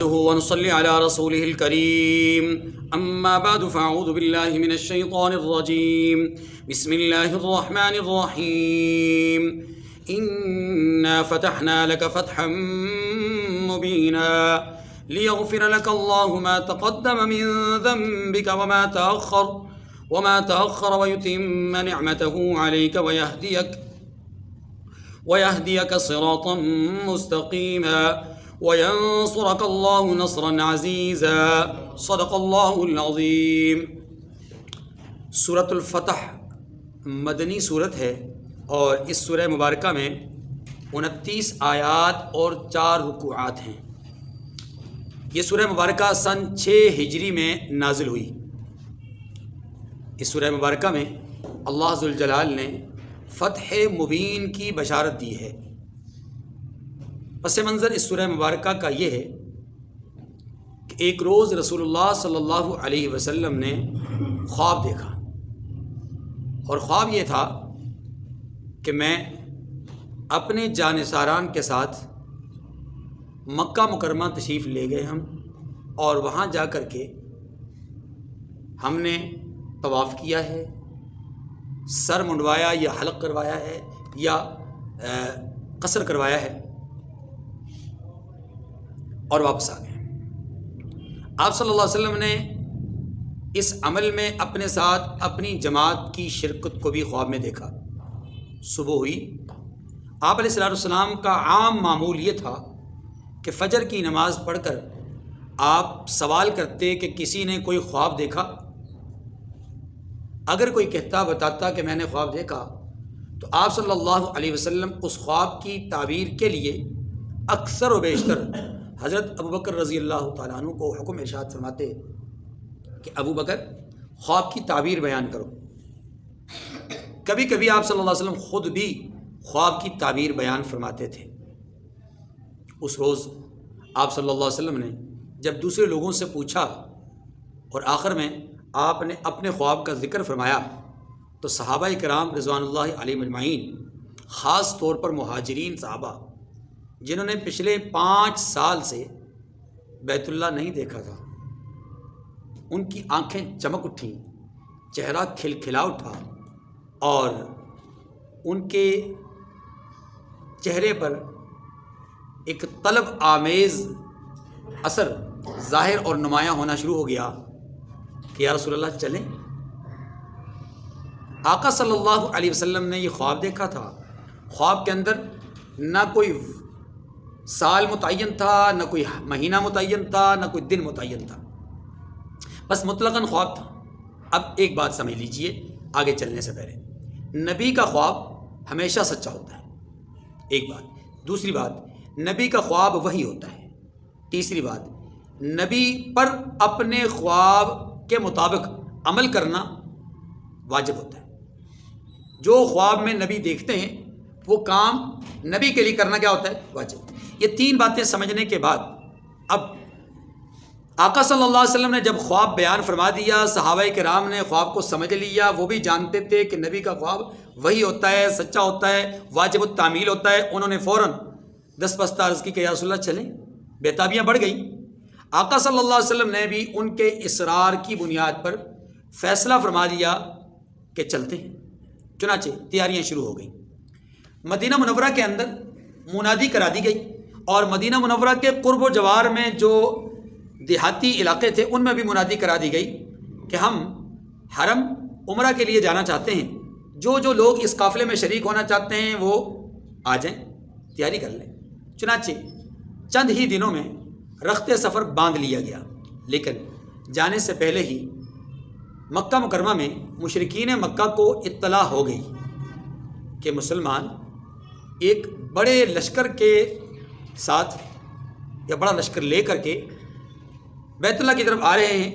ونصلي على رسوله الكريم أما بعد فأعوذ بالله من الشيطان الرجيم بسم الله الرحمن الرحيم إنا فتحنا لك فتحا مبينا ليغفر لك الله ما تقدم من ذنبك وما تأخر ويتم نعمته عليك ويهديك صراطا مستقيما وَيَنصُرَكَ اللَّهُ نَصْرًا عَزِيزًا صدق اللہ العظیم۔ سورۃ الفتح مدنی صورت ہے اور اس سورہ مبارکہ میں 29 آیات اور 4 رکوعات ہیں۔ یہ سورہ مبارکہ سن 6 ہجری میں نازل ہوئی۔ اس سورہ مبارکہ میں اللہ ذوالجلال نے فتح مبین کی بشارت دی ہے۔ پس منظر اس سورہ مبارکہ کا یہ ہے کہ ایک روز رسول اللہ صلی اللہ علیہ وسلم نے خواب دیکھا، اور خواب یہ تھا کہ میں اپنے جانثاران کے ساتھ مکہ مکرمہ تشریف لے گئے ہم، اور وہاں جا کر کے ہم نے طواف کیا ہے، سر منڈوایا یا حلق کروایا ہے یا قصر کروایا ہے، اور واپس آ گئے۔ آپ صلی اللہ علیہ وسلم نے اس عمل میں اپنے ساتھ اپنی جماعت کی شرکت کو بھی خواب میں دیکھا۔ صبح ہوئی، آپ علیہ السلام کا عام معمول یہ تھا کہ فجر کی نماز پڑھ کر آپ سوال کرتے کہ کسی نے کوئی خواب دیکھا؟ اگر کوئی بتاتا کہ میں نے خواب دیکھا، تو آپ صلی اللہ علیہ وسلم اس خواب کی تعبیر کے لیے اکثر و بیشتر حضرت ابوبکر رضی اللہ تعالیٰ عنہ کو حکم ارشاد فرماتے کہ ابوبکر خواب کی تعبیر بیان کرو۔ کبھی کبھی آپ صلی اللہ علیہ وسلم خود بھی خواب کی تعبیر بیان فرماتے تھے۔ اس روز آپ صلی اللہ علیہ وسلم نے جب دوسرے لوگوں سے پوچھا اور آخر میں آپ نے اپنے خواب کا ذکر فرمایا، تو صحابہ کرام رضوان اللہ علیہم اجمعین، خاص طور پر مہاجرین صحابہ جنہوں نے پچھلے 5 سال سے بیت اللہ نہیں دیکھا تھا، ان کی آنکھیں چمک اٹھیں، چہرہ کھلکھلا اٹھا، اور ان کے چہرے پر ایک طلب آمیز اثر ظاہر اور نمایاں ہونا شروع ہو گیا کہ یا رسول اللہ چلیں۔ آقا صلی اللہ علیہ وسلم نے یہ خواب دیکھا تھا۔ خواب کے اندر نہ کوئی سال متعین تھا، نہ کوئی مہینہ متعین تھا، نہ کوئی دن متعین تھا، بس مطلقاً خواب تھا۔ اب ایک بات سمجھ لیجئے آگے چلنے سے پہلے، نبی کا خواب ہمیشہ سچا ہوتا ہے، ایک بات۔ دوسری بات، نبی کا خواب وحی ہوتا ہے۔ تیسری بات، نبی پر اپنے خواب کے مطابق عمل کرنا واجب ہوتا ہے۔ جو خواب میں نبی دیکھتے ہیں وہ کام نبی کے لیے کرنا کیا ہوتا ہے؟ واجب۔ یہ 3 باتیں سمجھنے کے بعد اب آقا صلی اللہ علیہ وسلم نے جب خواب بیان فرما دیا، صحابہ کرام نے خواب کو سمجھ لیا، وہ بھی جانتے تھے کہ نبی کا خواب وہی ہوتا ہے، سچا ہوتا ہے، واجب التعمیل ہوتا ہے۔ انہوں نے فوراً دست عرض کی کہ یا رسول اللہ چلیں۔ بےتابیاں بڑھ گئیں۔ آقا صلی اللہ علیہ وسلم نے بھی ان کے اصرار کی بنیاد پر فیصلہ فرما دیا کہ چلتے ہیں۔ چنانچہ تیاریاں شروع ہو گئیں۔ مدینہ منورہ کے اندر منادی کرا دی گئی، اور مدینہ منورہ کے قرب و جوار میں جو دیہاتی علاقے تھے ان میں بھی منادی کرا دی گئی کہ ہم حرم عمرہ کے لیے جانا چاہتے ہیں، جو لوگ اس قافلے میں شریک ہونا چاہتے ہیں وہ آ جائیں، تیاری کر لیں۔ چنانچہ چند ہی دنوں میں رخت سفر باندھ لیا گیا، لیکن جانے سے پہلے ہی مکہ مکرمہ میں مشرکین مکہ کو اطلاع ہو گئی کہ مسلمان ایک بڑے لشکر کے ساتھ یا بڑا لشکر لے کر کے بیت اللہ کی طرف آ رہے ہیں۔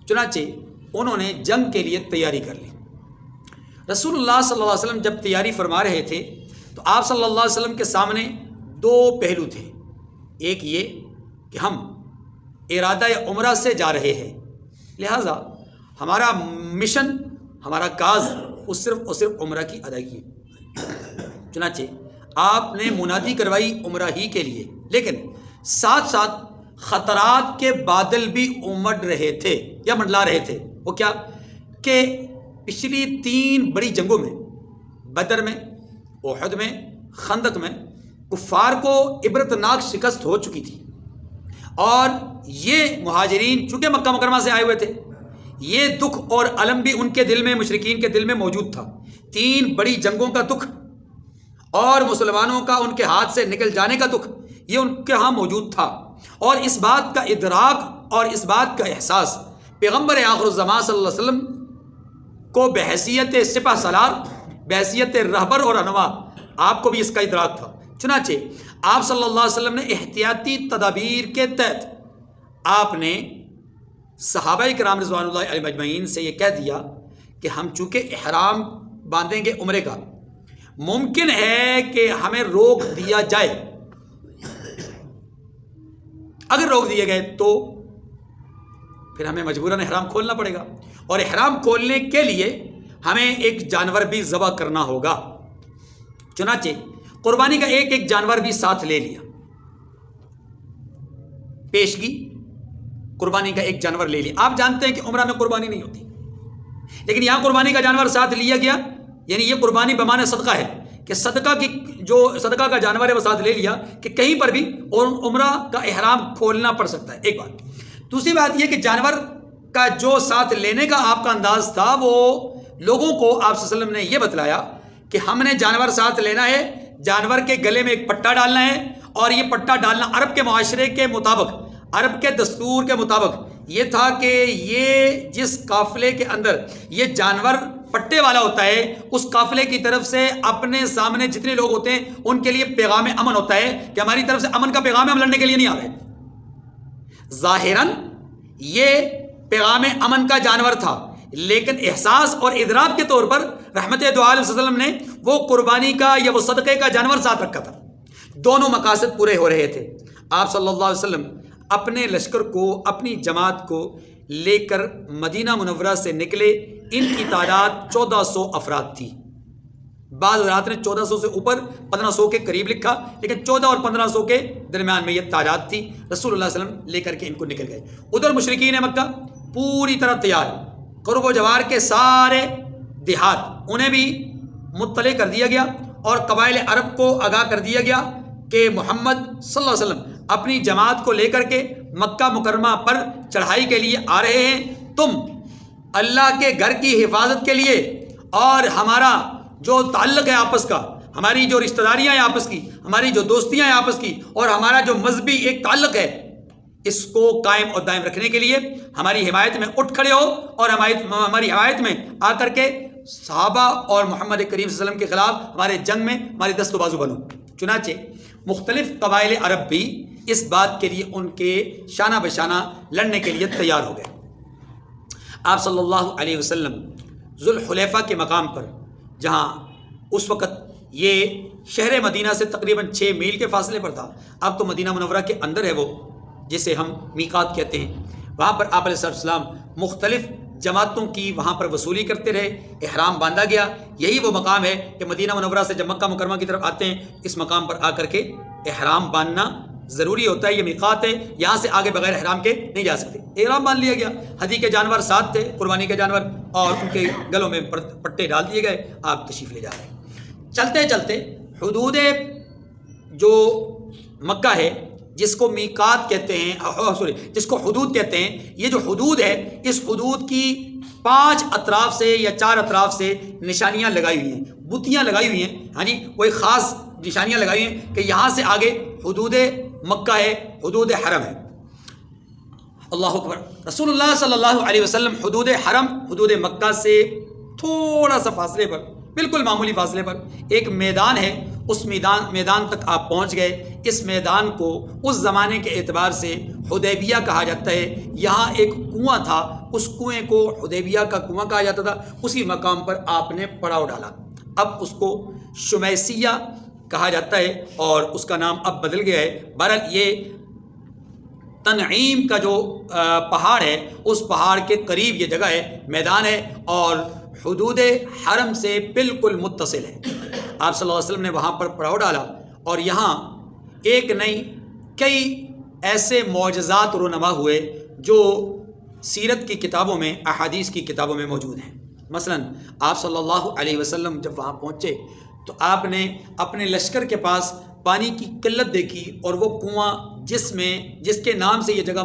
چنانچہ انہوں نے جنگ کے لیے تیاری کر لی۔ رسول اللہ صلی اللہ علیہ وسلم جب تیاری فرما رہے تھے تو آپ صلی اللہ علیہ وسلم کے سامنے 2 پہلو تھے۔ ایک یہ کہ ہم ارادہ عمرہ سے جا رہے ہیں، لہٰذا ہمارا مشن، ہمارا کاز وہ صرف اور صرف عمرہ کی ادائیگی۔ چنانچہ آپ نے منادی کروائی عمرہ ہی کے لیے، لیکن ساتھ ساتھ خطرات کے بادل بھی امڈ رہے تھے یا منڈلا رہے تھے۔ وہ کیا کہ پچھلی 3 بڑی جنگوں میں، بدر میں، احد میں، خندق میں، کفار کو عبرتناک شکست ہو چکی تھی، اور یہ مہاجرین چونکہ مکہ مکرمہ سے آئے ہوئے تھے، یہ دکھ اور الم بھی ان کے دل میں، مشرکین کے دل میں موجود تھا۔ 3 بڑی جنگوں کا دکھ اور مسلمانوں کا ان کے ہاتھ سے نکل جانے کا دکھ یہ ان کے ہاں موجود تھا، اور اس بات کا ادراک اور اس بات کا احساس پیغمبر آخر الزمان صلی اللہ علیہ وسلم کو بحیثیت سپہ سالار، بحیثیت رہبر اور رہنما، آپ کو بھی اس کا ادراک تھا۔ چنانچہ آپ صلی اللہ علیہ وسلم نے احتیاطی تدابیر کے تحت آپ نے صحابہ کرام رضوان اللہ علیہم اجمعین سے یہ کہہ دیا کہ ہم چونکہ احرام باندھیں گے عمرے کا، ممکن ہے کہ ہمیں روک دیا جائے، اگر روک دیے گئے تو پھر ہمیں مجبوراً احرام کھولنا پڑے گا، اور احرام کھولنے کے لیے ہمیں ایک جانور بھی ذبح کرنا ہوگا۔ چنانچہ قربانی کا ایک جانور بھی ساتھ لے لیا، پیشگی قربانی کا ایک جانور لے لیا۔ آپ جانتے ہیں کہ عمرہ میں قربانی نہیں ہوتی، لیکن یہاں قربانی کا جانور ساتھ لیا گیا، یعنی یہ قربانی بمعنی صدقہ ہے کہ صدقہ کا جانور ہے وہ ساتھ لے لیا کہ کہیں پر بھی عمرہ کا احرام کھولنا پڑ سکتا ہے، ایک بات۔ دوسری بات یہ کہ جانور کا جو ساتھ لینے کا آپ کا انداز تھا، وہ لوگوں کو آپ صلی اللہ علیہ وسلم نے یہ بتلایا کہ ہم نے جانور ساتھ لینا ہے، جانور کے گلے میں ایک پٹا ڈالنا ہے، اور یہ پٹا ڈالنا عرب کے معاشرے کے مطابق، عرب کے دستور کے مطابق یہ تھا کہ یہ جس قافلے کے اندر یہ جانور پٹے والا ہوتا ہے، اس قافلے کی طرف سے اپنے سامنے جتنے لوگ ہوتے ہیں ان کے لیے پیغام امن ہوتا ہے کہ ہماری طرف سے امن کا پیغام ہے، ہم لڑنے کے لیے نہیں آ رہے۔ ظاہراً یہ پیغام امن کا جانور تھا، لیکن احساس اور ادراک کے طور پر رحمت دو عالم صلی اللہ علیہ وسلم نے وہ قربانی کا یا وہ صدقے کا جانور ساتھ رکھا تھا۔ دونوں مقاصد پورے ہو رہے تھے۔ آپ صلی اللہ علیہ وسلم اپنے لشکر کو، اپنی جماعت کو لے کر مدینہ منورہ سے نکلے۔ ان کی تعداد 1400 افراد تھی، بعض حضرات نے 1400 سے اوپر 1500 کے قریب لکھا، لیکن 14 اور 1500 کے درمیان میں یہ تعداد تھی۔ رسول اللہ صلی اللہ علیہ وسلم لے کر کے ان کو نکل گئے۔ ادھر مشرکین مکہ پوری طرح تیار، قرب و جوار کے سارے دیہات انہیں بھی مطلع کر دیا گیا، اور قبائل عرب کو آگاہ کر دیا گیا کہ محمد صلی اللہ علیہ وسلم اپنی جماعت کو لے کر کے مکہ مکرمہ پر چڑھائی کے لیے آ رہے ہیں۔ تم اللہ کے گھر کی حفاظت کے لیے اور ہمارا جو تعلق ہے آپس کا، ہماری جو رشتہ داریاں ہیں آپس کی، ہماری جو دوستیاں ہیں آپس کی، اور ہمارا جو مذہبی ایک تعلق ہے، اس کو قائم اور دائم رکھنے کے لیے ہماری حمایت میں اٹھ کھڑے ہو، اور ہماری حمایت میں آ کر کے صحابہ اور محمد کریم صلی اللہ علیہ وسلم کے خلاف ہمارے جنگ میں ہماری دست و بازو بنو۔ چنانچہ مختلف قبائل عرب بھی اس بات کے لیے ان کے شانہ بشانہ لڑنے کے لیے تیار ہو گئے۔ آپ صلی اللہ علیہ وسلم ذوالحلیفہ کے مقام پر، جہاں اس وقت یہ شہر مدینہ سے تقریباً 6 میل کے فاصلے پر تھا، اب تو مدینہ منورہ کے اندر ہے وہ، جسے ہم میقات کہتے ہیں، وہاں پر آپ علیہ السلام مختلف جماعتوں کی وہاں پر وصولی کرتے رہے، احرام باندھا گیا۔ یہی وہ مقام ہے کہ مدینہ منورہ سے جب مکہ مکرمہ کی طرف آتے ہیں، اس مقام پر آ کر کے احرام باندھنا ضروری ہوتا ہے، یہ میقات ہے، یہاں سے آگے بغیر احرام کے نہیں جا سکتے۔ احرام باندھ لیا گیا، ہدی کے جانور ساتھ تھے، قربانی کے جانور، اور ان کے گلوں میں پٹے ڈال دیے گئے، آپ تشریف لے جا رہے ہیں۔ چلتے چلتے حدود جو مکہ ہے، جس کو میقات کہتے ہیں، جس کو حدود کہتے ہیں، یہ جو حدود ہے، اس حدود کی 5 اطراف سے یا 4 اطراف سے نشانیاں لگائی ہوئی ہیں، بتیاں لگائی ہوئی ہیں، ہاں جی، کوئی خاص نشانیاں لگائی ہوئی ہیں کہ یہاں سے آگے حدود مکہ ہے، حدود حرم ہے۔ اللہ اکبر۔ رسول اللہ صلی اللہ علیہ وسلم حدود حرم، حدود مکہ سے تھوڑا سا فاصلے پر، بالکل معمولی فاصلے پر ایک میدان ہے، اس میدان تک آپ پہنچ گئے۔ اس میدان کو اس زمانے کے اعتبار سے حدیبیہ کہا جاتا ہے۔ یہاں ایک کنواں تھا، اس کنویں کو حدیبیہ کا کنواں کہا جاتا تھا، اسی مقام پر آپ نے پڑاؤ ڈالا۔ اب اس کو شمیسیہ کہا جاتا ہے، اور اس کا نام اب بدل گیا ہے۔ بہرحال یہ تنعیم کا جو پہاڑ ہے، اس پہاڑ کے قریب یہ جگہ ہے، میدان ہے، اور حدود حرم سے بالکل متصل ہے۔ آپ صلی اللہ علیہ وسلم نے وہاں پر پڑاؤ ڈالا، اور یہاں ایک نہیں کئی ایسے معجزات رونما ہوئے جو سیرت کی کتابوں میں، احادیث کی کتابوں میں موجود ہیں۔ مثلا آپ صلی اللہ علیہ وسلم جب وہاں پہنچے تو آپ نے اپنے لشکر کے پاس پانی کی قلت دیکھی، اور وہ کنواں جس کے نام سے یہ جگہ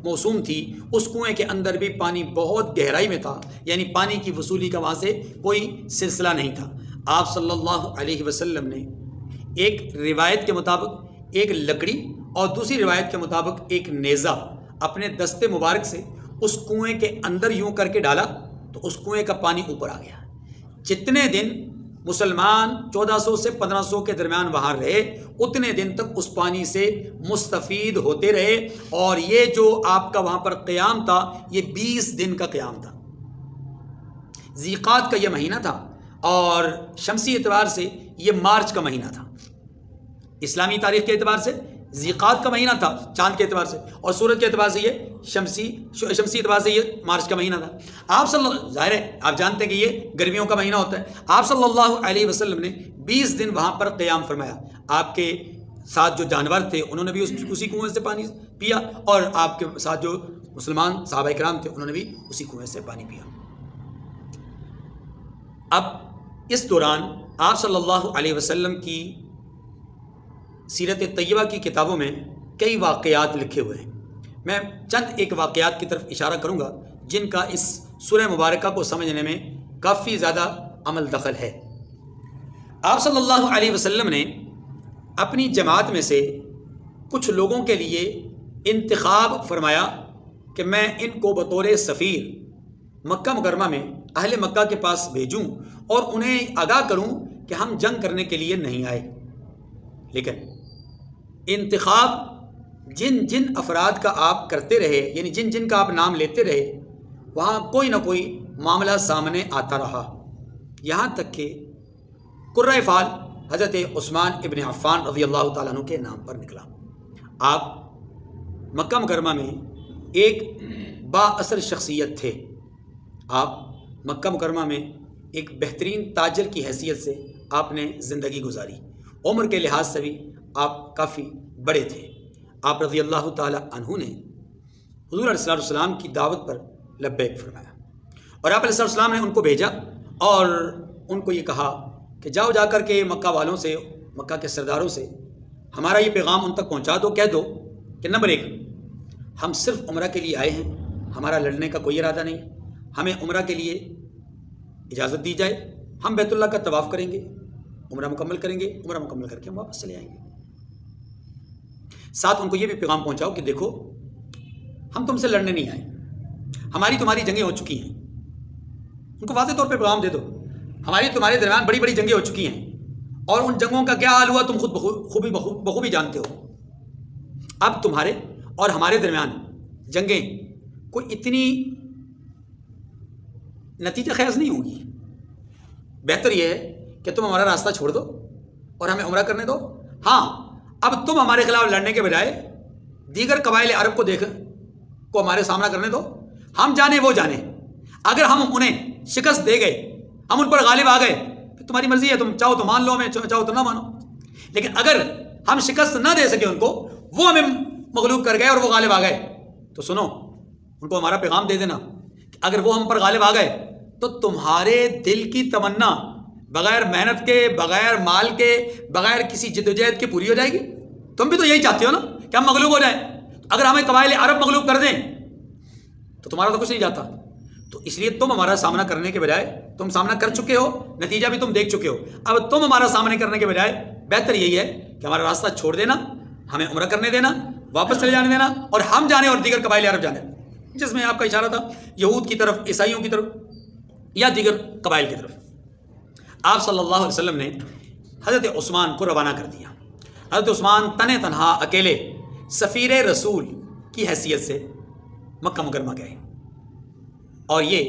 موسوم تھی، اس کنویں کے اندر بھی پانی بہت گہرائی میں تھا، یعنی پانی کی وصولی کا وہاں سے کوئی سلسلہ نہیں تھا۔ آپ صلی اللہ علیہ وسلم نے ایک روایت کے مطابق ایک لکڑی اور دوسری روایت کے مطابق ایک نیزہ اپنے دستے مبارک سے اس کنویں کے اندر یوں کر کے ڈالا تو اس کنویں کا پانی اوپر آ گیا۔ جتنے دن مسلمان 1400 سے 1500 کے درمیان وہاں رہے، اتنے دن تک اس پانی سے مستفید ہوتے رہے، اور یہ جو آپ کا وہاں پر قیام تھا یہ 20 دن کا قیام تھا۔ ذیقات کا یہ مہینہ تھا، اور شمسی اعتبار سے یہ مارچ کا مہینہ تھا۔ اسلامی تاریخ کے اعتبار سے ذیقات کا مہینہ تھا چاند کے اعتبار سے، اور سورج کے اعتبار سے یہ شمسی اعتبار سے یہ مارچ کا مہینہ تھا۔ ظاہر ہے آپ جانتے ہیں کہ یہ گرمیوں کا مہینہ ہوتا ہے۔ آپ صلی اللہ علیہ وسلم نے 20 دن وہاں پر قیام فرمایا۔ آپ کے ساتھ جو جانور تھے انہوں نے بھی اسی کنویں سے پانی پیا، اور آپ کے ساتھ جو مسلمان صحابہ کرام تھے انہوں نے بھی اسی کنویں سے پانی پیا۔ اب اس دوران آپ صلی اللہ علیہ وسلم کی سیرت طیبہ کی کتابوں میں کئی واقعات لکھے ہوئے ہیں۔ میں چند ایک واقعات کی طرف اشارہ کروں گا جن کا اس سورہ مبارکہ کو سمجھنے میں کافی زیادہ عمل دخل ہے۔ آپ صلی اللہ علیہ وسلم نے اپنی جماعت میں سے کچھ لوگوں کے لیے انتخاب فرمایا کہ میں ان کو بطور سفیر مکہ مکرمہ میں اہل مکہ کے پاس بھیجوں اور انہیں آگاہ کروں کہ ہم جنگ کرنے کے لیے نہیں آئے۔ لیکن انتخاب جن افراد کا آپ کرتے رہے، یعنی جن کا آپ نام لیتے رہے، وہاں کوئی نہ کوئی معاملہ سامنے آتا رہا، یہاں تک کہ قرۂ فال حضرت عثمان ابن عفان رضی اللہ تعالیٰ عنہ کے نام پر نکلا۔ آپ مکہ مکرمہ میں ایک با اثر شخصیت تھے۔ آپ مکہ مکرمہ میں ایک بہترین تاجر کی حیثیت سے آپ نے زندگی گزاری، عمر کے لحاظ سے بھی آپ کافی بڑے تھے۔ آپ رضی اللہ تعالیٰ عنہ نے حضور علیہ السلام کی دعوت پر لبیک فرمایا، اور آپ علیہ السلام نے ان کو بھیجا اور ان کو یہ کہا کہ جاؤ جا کر کے مکہ والوں سے، مکہ کے سرداروں سے ہمارا یہ پیغام ان تک پہنچا دو، کہہ دو کہ نمبر 1 ہم صرف عمرہ کے لیے آئے ہیں، ہمارا لڑنے کا کوئی ارادہ نہیں، ہمیں عمرہ کے لیے اجازت دی جائے، ہم بیت اللہ کا طواف کریں گے، عمرہ مکمل کریں گے، عمرہ مکمل کر کے ہم واپس چلے آئیں گے۔ ساتھ ان کو یہ بھی پیغام پہنچاؤ کہ دیکھو ہم تم سے لڑنے نہیں آئے، ہماری تمہاری جنگیں ہو چکی ہیں۔ ان کو واضح طور پہ پیغام دے دو ہماری تمہارے درمیان بڑی بڑی جنگیں ہو چکی ہیں، اور ان جنگوں کا کیا حال ہوا تم خود بخوبی جانتے ہو۔ اب تمہارے اور ہمارے درمیان جنگیں کوئی اتنی نتیجہ خیز نہیں ہوگی، بہتر یہ ہے کہ تم ہمارا راستہ چھوڑ دو اور ہمیں عمرہ کرنے دو۔ ہاں اب تم ہمارے خلاف لڑنے کے بجائے دیگر قبائل عرب کو ہمارے سامنا کرنے دو، ہم جانے وہ جانے۔ اگر ہم انہیں شکست دے گئے، ہم ان پر غالب آ گئے، تو تمہاری مرضی ہے، تم چاہو تو مان لو ہمیں، چاہو تو نہ مانو۔ لیکن اگر ہم شکست نہ دے سکے ان کو، وہ ہمیں مغلوب کر گئے اور وہ غالب آ گئے، تو سنو ان کو ہمارا پیغام دے دینا کہ اگر وہ ہم پر غالب آ گئے تو تمہارے دل کی تمنا بغیر محنت کے، بغیر مال کے، بغیر کسی جدوجہد کے پوری ہو جائے گی۔ تم بھی تو یہی چاہتے ہو نا کہ ہم مغلوب ہو جائیں۔ اگر ہمیں قبائل عرب مغلوب کر دیں تو تمہارا تو کچھ نہیں جاتا۔ تو اس لیے تم ہمارا سامنا کرنے کے بجائے، تم سامنا کر چکے ہو، نتیجہ بھی تم دیکھ چکے ہو، اب تم ہمارا سامنے کرنے کے بجائے بہتر یہی ہے کہ ہمارا راستہ چھوڑ دینا، ہمیں عمرہ کرنے دینا، واپس چلے جانے دینا، اور ہم جانے اور دیگر قبائل عرب جانے، جس میں آپ کا اشارہ تھا یہود کی طرف، عیسائیوں کی طرف یا دیگر قبائل کی طرف۔ آپ صلی اللہ علیہ وسلم نے حضرت عثمان کو روانہ کر دیا۔ حضرت عثمان تنہا اکیلے سفیر رسول کی حیثیت سے مکہ مکرمہ گئے، اور یہ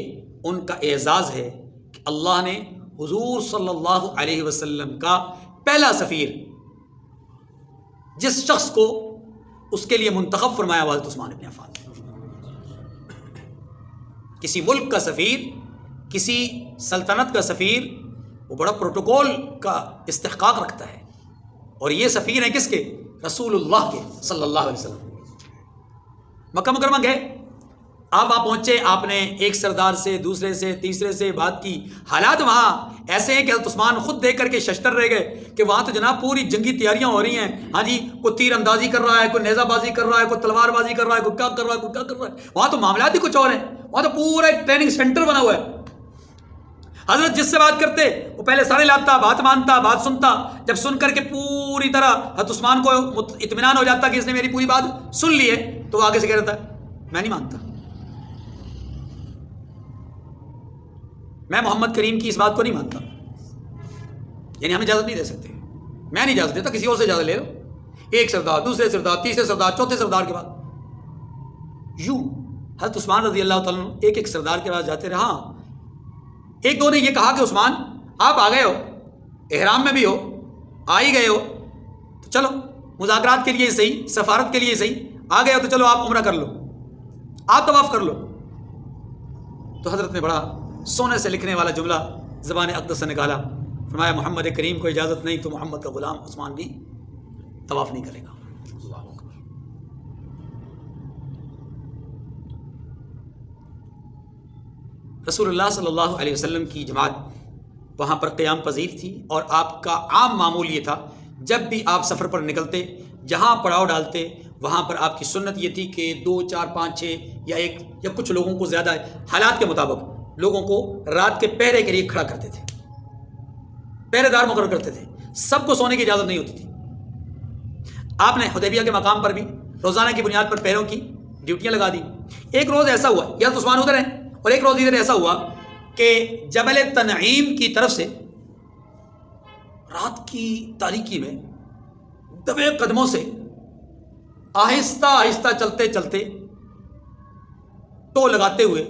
ان کا اعزاز ہے کہ اللہ نے حضور صلی اللہ علیہ وسلم کا پہلا سفیر جس شخص کو اس کے لیے منتخب فرمایا وہ حضرت عثمان ابن عفان۔ کسی ملک کا سفیر، کسی سلطنت کا سفیر، وہ بڑا پروٹوکول کا استحقاق رکھتا ہے، اور یہ سفیر ہیں کس کے؟ رسول اللہ کے صلی اللہ علیہ وسلم۔ مکہ مکرمہ گئے، آپ وہاں پہنچے، آپ نے ایک سردار سے، دوسرے سے، تیسرے سے بات کی. حالات وہاں ایسے ہیں کہ حضرت عثمان خود دیکھ کر کے ششتر رہ گئے کہ وہاں تو جناب پوری جنگی تیاریاں ہو رہی ہیں. ہاں جی، کوئی تیر اندازی کر رہا ہے، کوئی نیزہ بازی کر رہا ہے، کوئی تلوار بازی کر رہا ہے، کوئی کیا کر رہا ہے، کوئی کیا کر رہا ہے. وہاں تو معاملات ہی کچھ اور ہیں. وہاں تو پورا ایک ٹریننگ سینٹر بنا ہوا ہے. حضرت جس سے بات کرتے وہ پہلے سارے لاتا، بات مانتا، بات سنتا. جب سن کر کے پوری طرح حضرت عثمان کو اطمینان ہو جاتا کہ اس نے میری پوری بات سن لی ہے، تو وہ آگے سے کہہ رہتا ہے میں نہیں مانتا، میں محمد کریم کی اس بات کو نہیں مانتا. یعنی ہمیں اجازت نہیں دے سکتے، میں نہیں اجازت دیتا، کسی اور سے اجازت لے لو. ایک سردار، دوسرے سردار، تیسرے سردار، چوتھے سردار کے بعد یوں حضرت عثمان رضی اللہ تعالیٰ عنہ ایک ایک سردار کے پاس جاتے رہے. ہاں، ایک دو نے یہ کہا کہ عثمان آپ آ گئے ہو، احرام میں بھی ہو، آ ہی گئے ہو، تو چلو مذاکرات کے لیے صحیح، سفارت کے لیے صحیح، آ گئے ہو تو چلو آپ عمرہ کر لو، آپ طواف کر لو. تو حضرت نے بڑا سونے سے لکھنے والا جملہ زبان اقدس سے نکالا، فرمایا محمد کریم کو اجازت نہیں تو محمد کا غلام عثمان بھی طواف نہیں کرے گا. اللہ اکبر. رسول اللہ صلی اللہ علیہ وسلم کی جماعت وہاں پر قیام پذیر تھی، اور آپ کا عام معمول یہ تھا جب بھی آپ سفر پر نکلتے، جہاں پڑاؤ ڈالتے، وہاں پر آپ کی سنت یہ تھی کہ 2 4 5 6 یا 1 یا کچھ لوگوں کو زیادہ حالات کے مطابق لوگوں کو رات کے پہرے کے لیے کھڑا کرتے تھے، پہرے دار مقرر کرتے تھے. سب کو سونے کی اجازت نہیں ہوتی تھی. آپ نے حدیبیہ کے مقام پر بھی روزانہ کی بنیاد پر پہروں کی ڈیوٹیاں لگا دی. ایک روز ایسا ہوا، یا تو عثمان ادھر ہیں، اور ایک روز ادھر ایسا ہوا کہ جبل تنعیم کی طرف سے رات کی تاریکی میں دبے قدموں سے آہستہ آہستہ چلتے چلتے ٹو لگاتے ہوئے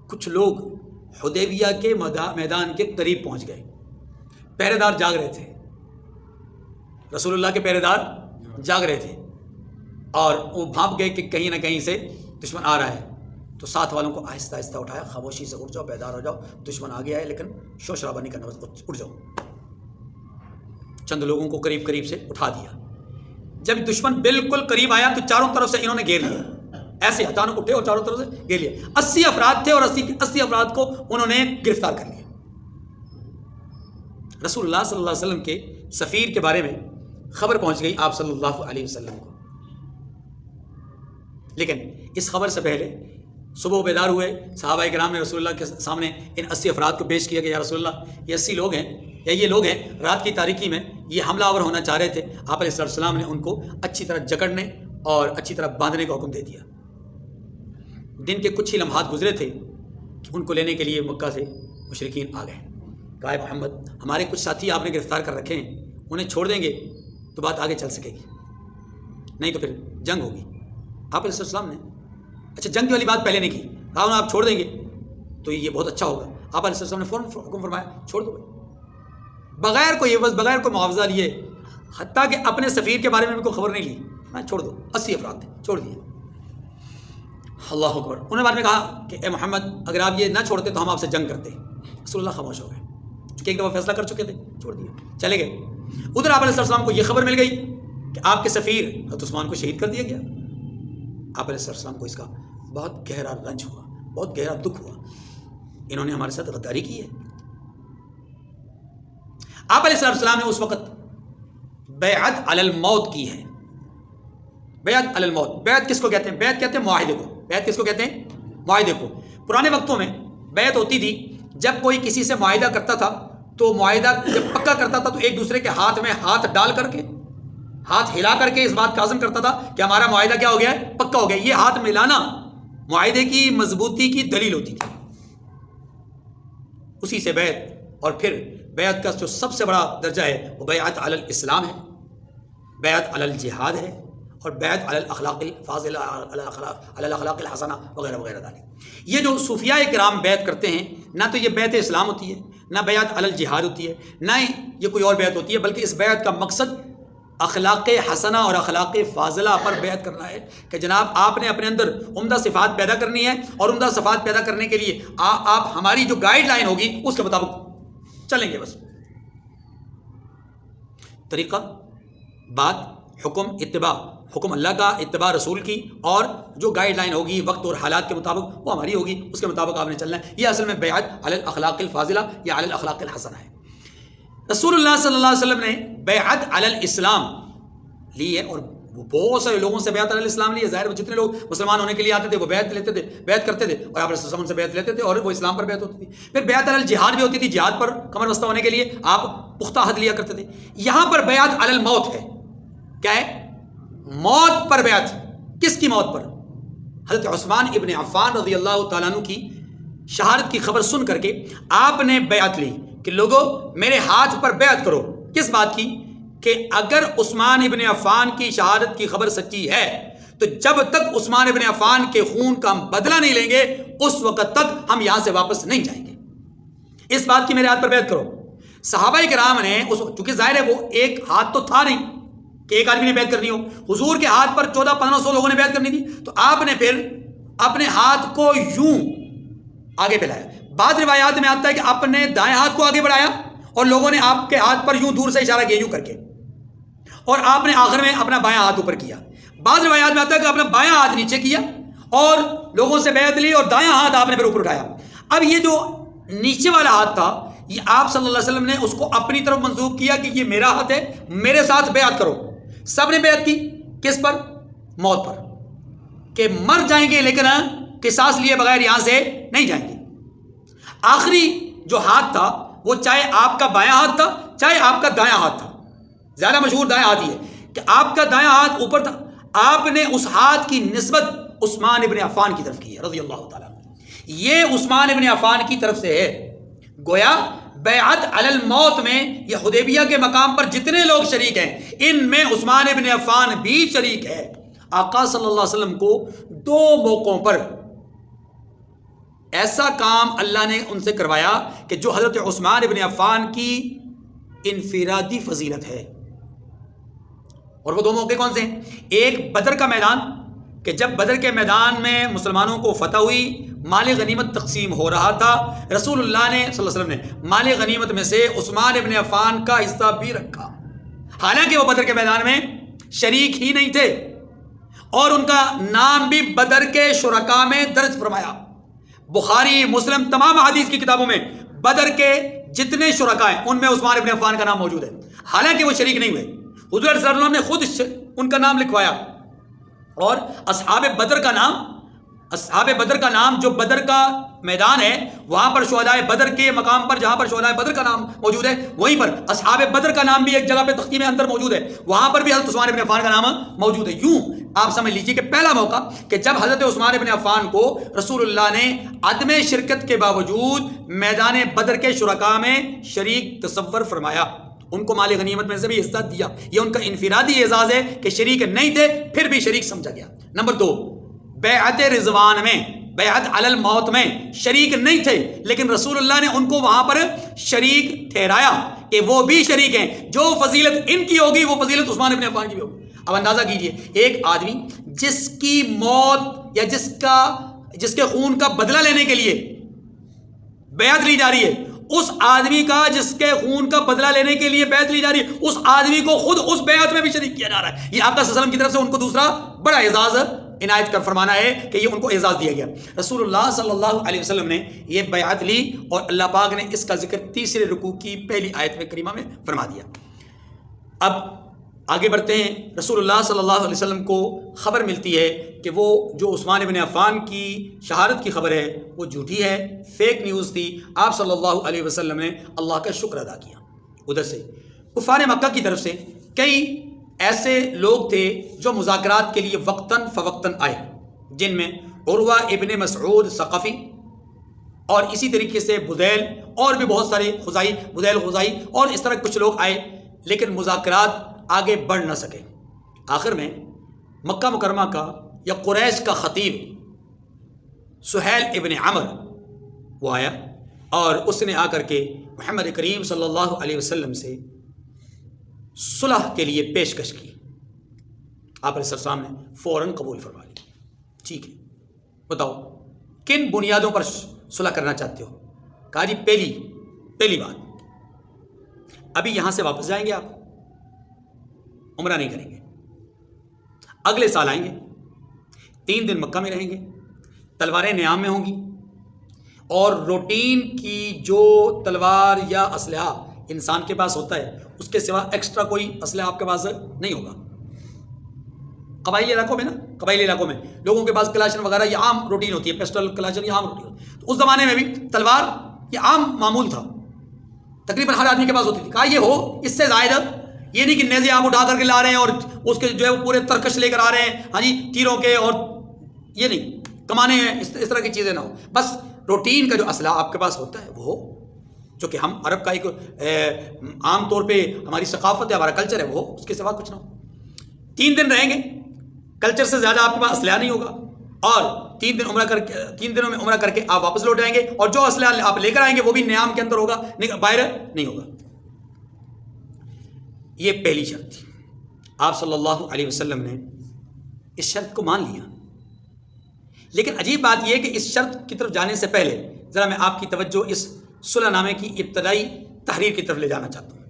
کچھ لوگ حدیبیہ کے میدان کے قریب پہنچ گئے. پہرے دار جاگ رہے تھے، رسول اللہ کے پہرے دار جاگ رہے تھے، اور وہ بھانپ گئے کہ کہیں نہ کہیں سے دشمن آ رہا ہے. تو ساتھ والوں کو آہستہ آہستہ اٹھایا، خاموشی سے اٹھ جاؤ، بیدار ہو جاؤ، دشمن آ گیا ہے، لیکن شور شرابہ نہیں کرنا، بس اٹھ جاؤ. چند لوگوں کو قریب قریب سے اٹھا دیا. جب دشمن بالکل قریب آیا تو چاروں طرف سے انہوں نے گھیر لیا، ایسے اچانک اٹھے اور چاروں طرف سے گھیر لیا. 80 افراد تھے اور 80 افراد کو انہوں نے گرفتار کر لیا. رسول اللہ صلی اللہ علیہ وسلم کے سفیر کے بارے میں خبر پہنچ گئی آپ صلی اللہ علیہ وسلم کو. لیکن اس خبر سے پہلے صبح بیدار ہوئے صحابہ کرام نے رسول اللہ کے سامنے ان 80 افراد کو پیش کیا کہ یا رسول اللہ یہ 80 لوگ ہیں، یا یہ لوگ ہیں رات کی تاریکی میں یہ حملہ آور ہونا چاہ رہے تھے. آپ علیہ السلام نے ان کو اچھی طرح جکڑنے اور اچھی طرح باندھنے کا حکم دے دیا. دن کے کچھ ہی لمحات گزرے تھے کہ ان کو لینے کے لیے مکہ سے مشرکین آ گئے. کہا محمد ہمارے کچھ ساتھی آپ نے گرفتار کر رکھے ہیں، انہیں چھوڑ دیں گے تو بات آگے چل سکے گی، نہیں تو پھر جنگ ہوگی. آپ علیہ السلام نے اچھا جنگ والی بات پہلے نہیں کی، کہا انہیں آپ چھوڑ دیں گے تو یہ بہت اچھا ہوگا. آپ علیہ السلام نے فوراً حکم فرمایا چھوڑ دو بغیر کوئی عوض، بغیر کوئی معاوضہ لیے، حتیٰ کہ اپنے سفیر کے بارے میں بھی کوئی خبر نہیں لی. میں چھوڑ دو، 80 افراد تھے، چھوڑ دیے. اللہ اکبر. انہوں نے بعد میں کہا کہ اے محمد اگر آپ یہ نہ چھوڑتے تو ہم آپ سے جنگ کرتے. رسول اللہ خاموش ہو گئے، چونکہ ایک دفعہ فیصلہ کر چکے تھے، چھوڑ دیا، چلے گئے. ادھر آپ علیہ السلام کو یہ خبر مل گئی کہ آپ کے سفیر حضرت عثمان کو شہید کر دیا گیا. آپ علیہ السلام کو اس کا بہت گہرا رنج ہوا، بہت گہرا دکھ ہوا. انہوں نے ہمارے ساتھ غداری کی ہے. آپ علیہ السلام نے اس وقت بیعت علی الموت کی ہے. بیعت علی الموت، بیعت کس کو کہتے ہیں؟ بیعت کہتے ہیں معاہدے کو. بیعت کس کو کہتے ہیں؟ معاہدے کو. پرانے وقتوں میں بیعت ہوتی تھی جب کوئی کسی سے معاہدہ کرتا تھا تو معاہدہ جب پکا کرتا تھا تو ایک دوسرے کے ہاتھ میں ہاتھ ڈال کر کے، ہاتھ ہلا کر کے اس بات کا عزم کرتا تھا کہ ہمارا معاہدہ کیا ہو گیا ہے؟ پکا ہو گیا. یہ ہاتھ ملانا معاہدے کی مضبوطی کی دلیل ہوتی تھی. اسی سے بیعت، اور پھر بیعت کا جو سب سے بڑا درجہ ہے وہ بیعت علی الاسلام ہے، بیعت علی الجہاد ہے، اور بیعت علی الاخلاق الفاضلہ، علی الاخلاق الحسنہ وغیرہ وغیرہ ذالک. یہ جو صوفیاء کرام بیعت کرتے ہیں، نہ تو یہ بیعت اسلام ہوتی ہے، نہ بیعت علی الجہاد ہوتی ہے، نہ ہی یہ کوئی اور بیعت ہوتی ہے، بلکہ اس بیعت کا مقصد اخلاق حسنہ اور اخلاق فاضلہ پر بیعت کرنا ہے کہ جناب آپ نے اپنے اندر عمدہ صفات پیدا کرنی ہے، اور عمدہ صفات پیدا کرنے کے لیے آپ ہماری جو گائیڈ لائن ہوگی اس کے مطابق چلیں گے. بس طریقہ، بات، حکم، اتباع، حکم اللہ کا، اتباع رسول کی، اور جو گائیڈ لائن ہوگی وقت اور حالات کے مطابق وہ ہماری ہوگی، اس کے مطابق آپ نے چلنا ہے. یہ اصل میں بیعت علی الاخلاق الفاضلہ یا علی الاخلاق الحسنہ ہے. رسول اللہ صلی اللہ علیہ وسلم نے بیعت علی الاسلام لی ہے، اور وہ بہت سارے لوگوں سے بیعت علی الاسلام لی ہے. ظاہر جتنے لوگ مسلمان ہونے کے لیے آتے تھے وہ بیعت لیتے تھے، بیعت کرتے تھے، اور آپ علیہ السلام سے بیعت لیتے تھے اور وہ اسلام پر بیعت ہوتی تھی. پھر بیعت علی الجہاد بھی ہوتی تھی، جہاد پر کمر بستہ ہونے کے لیے آپ پختہ عہد لیا کرتے تھے. یہاں پر بیعت علی الموت ہے. کیا ہے؟ موت پر بیعت. کس کی موت پر؟ حضرت عثمان ابن عفان رضی اللہ تعالیٰ عنہ کی شہادت کی خبر سن کر کے آپ نے بیعت لی کہ لوگوں میرے ہاتھ پر بیعت کرو. کس بات کی؟ کہ اگر عثمان ابن عفان کی شہادت کی خبر سچی ہے تو جب تک عثمان ابن عفان کے خون کا ہم بدلہ نہیں لیں گے اس وقت تک ہم یہاں سے واپس نہیں جائیں گے. اس بات کی میرے ہاتھ پر بیعت کرو. صحابہ کرام نے چونکہ ظاہر ہے وہ ایک ہاتھ تو تھا نہیں کہ ایک آدمی نے بیعت کرنی ہو. حضور کے ہاتھ پر 1400-1500 لوگوں نے بیعت کرنی تھی، تو آپ نے پھر اپنے ہاتھ کو یوں آگے پھیلایا. بعض روایات میں آتا ہے کہ اپنے دائیں ہاتھ کو آگے بڑھایا اور لوگوں نے آپ کے ہاتھ پر یوں دور سے اشارہ کیا یوں کر کے، اور آپ نے آخر میں اپنا بایاں ہاتھ اوپر کیا. بعض روایات میں آتا ہے کہ اپنا بایاں ہاتھ نیچے کیا اور لوگوں سے بیعت لی اور دایاں ہاتھ آپ نے پھر اوپر اٹھایا. اب یہ جو نیچے والا ہاتھ تھا یہ آپ صلی اللہ علیہ وسلم نے اس کو اپنی طرف منسوب کیا کہ یہ میرا ہاتھ ہے، میرے ساتھ بیعت کرو. سب نے بیعت کی. کس پر؟ موت پر، کہ مر جائیں گے لیکن قصاص لیے بغیر یہاں سے نہیں جائیں گے. آخری جو ہاتھ تھا وہ چاہے آپ کا بایاں ہاتھ تھا چاہے آپ کا دایاں ہاتھ تھا. زیادہ مشہور دایاں ہاتھ ہی ہے کہ آپ کا دایاں ہاتھ اوپر تھا. آپ نے اس ہاتھ کی نسبت عثمان ابن عفان کی طرف کی ہے رضی اللہ تعالیٰ. یہ عثمان ابن عفان کی طرف سے ہے. گویا بیعت علی الموت میں یہ حدیبیہ کے مقام پر جتنے لوگ شریک ہیں ان میں عثمان ابن عفان بھی شریک ہے. آقا صلی اللہ علیہ وسلم کو 2 موقعوں پر ایسا کام اللہ نے ان سے کروایا کہ جو حضرت عثمان ابن عفان کی انفرادی فضیلت ہے. اور وہ 2 موقع کون سے ہیں؟ ایک بدر کا میدان کہ جب بدر کے میدان میں مسلمانوں کو فتح ہوئی، مال غنیمت تقسیم ہو رہا تھا، رسول اللہ نے صلی اللہ علیہ وسلم نے مال غنیمت میں سے عثمان ابن عفان کا حصہ بھی رکھا، حالانکہ وہ بدر کے میدان میں شریک ہی نہیں تھے، اور ان کا نام بھی بدر کے شرکاء میں درج فرمایا. بخاری مسلم تمام حدیث کی کتابوں میں بدر کے جتنے شرکاء ہیں ان میں عثمان ابن عفان کا نام موجود ہے، حالانکہ وہ شریک نہیں ہوئے. حضور صلی اللہ علیہ وسلم نے خود ان کا نام لکھوایا. اور اصحاب بدر کا نام جو بدر کا میدان ہے وہاں پر شہدائے بدر کے مقام پر جہاں پر شہدائے بدر کا نام موجود ہے وہیں پر اصحاب بدر کا نام بھی ایک جگہ پہ تختی میں اندر موجود ہے، وہاں پر بھی حضرت عثمان ابن عفان کا نام موجود ہے. یوں آپ سمجھ لیجیے کہ پہلا موقع کہ جب حضرت عثمان ابن عفان کو رسول اللہ نے عدم شرکت کے باوجود میدان بدر کے شرکاء میں شریک تصور فرمایا، ان کو مال غنیمت میں سے بھی حصہ دیا. یہ ان کا انفرادی اعزاز ہے کہ شریک نہیں تھے پھر بھی شریک سمجھا گیا. نمبر 2، بیعت رضوان میں، بیعت علی الموت میں شریک نہیں تھے لیکن رسول اللہ نے ان کو وہاں پر شریک ٹھہرایا کہ وہ بھی شریک ہیں. جو فضیلت ان کی ہوگی وہ فضیلت عثمان ابن عفان کی بھی ہوگی. اب اندازہ کیجئے ایک آدمی جس کی موت یا جس کے خون کا بدلہ لینے کے لیے بیعت لی جا رہی ہے، اس آدمی کا جس کے خون کا بدلہ لینے کے لیے بیعت لی جا رہی ہے اس آدمی کو خود اس بیعت میں بھی شریک کیا جا رہا ہے. یہ آقا صلی اللہ علیہ وسلم کی طرف سے ان کو دوسرا بڑا اعزاز عنایت کر فرمانا ہے کہ یہ ان کو اعزاز دیا گیا. رسول اللہ صلی اللہ علیہ وسلم نے یہ بیعت لی اور اللہ پاک نے اس کا ذکر تیسرے رکوع کی پہلی آیت میں کریمہ میں فرما دیا. اب آگے بڑھتے ہیں. رسول اللہ صلی اللہ علیہ وسلم کو خبر ملتی ہے کہ وہ جو عثمان ابن عفان کی شہادت کی خبر ہے وہ جھوٹی ہے، فیک نیوز تھی. آپ صلی اللہ علیہ وسلم نے اللہ کا شکر ادا کیا. ادھر سے کفار مکہ کی طرف سے کئی ایسے لوگ تھے جو مذاکرات کے لیے وقتاً فوقتاً آئے، جن میں عروہ ابن مسعود ثقفی اور اسی طریقے سے بدیل اور بھی بہت سارے بدیل خزائی اور اس طرح کچھ لوگ آئے، لیکن مذاکرات آگے بڑھ نہ سکے. آخر میں مکہ مکرمہ کا یا قریش کا خطیب سہیل ابن عمر وہ آیا اور اس نے آ کر کے محمد کریم صلی اللہ علیہ وسلم سے صلح کے لیے پیشکش کی. آپ علیہ السلام نے فوراً قبول فرما لی. ٹھیک ہے، بتاؤ کن بنیادوں پر صلح کرنا چاہتے ہو؟ کہا جی پہلی بات، ابھی یہاں سے واپس جائیں گے، آپ عمرہ نہیں کریں گے. اگلے سال آئیں گے، 3 دن مکہ میں رہیں گے، تلواریں نیام میں ہوں گی، اور روٹین کی جو تلوار یا اسلحہ انسان کے پاس ہوتا ہے اس کے سوا ایکسٹرا کوئی اسلحہ آپ کے پاس نہیں ہوگا۔ قبائلی علاقوں میں لوگوں کے پاس کلاشن وغیرہ یہ عام روٹین ہوتی ہے، پسٹل کلاشن یہ عام روٹین ہوتی ہے، تو اس زمانے میں بھی تلوار یہ عام معمول تھا، تقریباً ہر آدمی کے پاس ہوتی تھی۔ کہا یہ ہو اس سے زائد یہ نہیں کہ نیزے آپ اٹھا کر کے لا رہے ہیں اور اس کے جو ہے وہ پورے ترکش لے کر آ رہے ہیں، ہاں جی، تیروں کے، اور یہ نہیں کمانے ہیں، اس طرح کی چیزیں نہ ہو، بس روٹین کا جو اسلحہ آپ کے پاس ہوتا ہے وہ ہو، جو کہ ہم عرب کا ایک عام طور پہ ہماری ثقافت ہے، ہمارا کلچر ہے، وہ ہو، اس کے سوا کچھ نہ ہو۔ 3 دن رہیں گے، کلچر سے زیادہ آپ کے پاس اسلحہ نہیں ہوگا، اور 3 دنوں میں عمرہ کر کے آپ واپس لوٹ آئیں گے، اور جو اسلحہ آپ لے کر آئیں گے وہ بھی نیام کے اندر ہوگا، باہر نہیں ہوگا۔ یہ پہلی شرط تھی۔ آپ صلی اللہ علیہ وسلم نے اس شرط کو مان لیا، لیکن عجیب بات یہ ہے کہ اس شرط کی طرف جانے سے پہلے ذرا میں آپ کی توجہ اس صلح نامے کی ابتدائی تحریر کی طرف لے جانا چاہتا ہوں۔